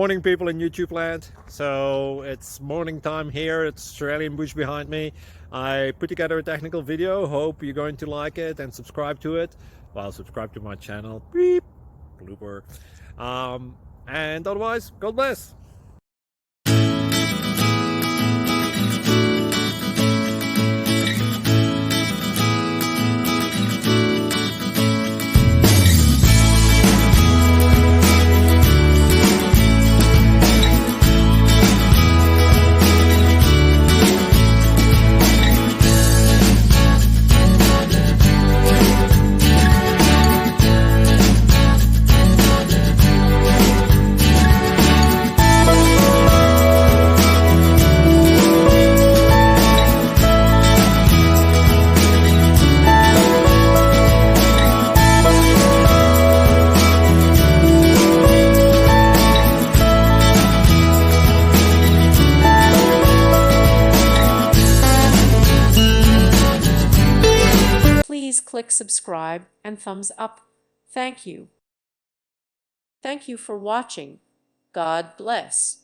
Morning, people in YouTube land. So it's morning time here. It's Australian bush behind me. I put together a technical video. Hope you're going to like it and subscribe to it. Well, subscribe to my channel. Beep. Blooper. And otherwise, God bless. Please click subscribe and thumbs up. Thank you. Thank you for watching. God bless.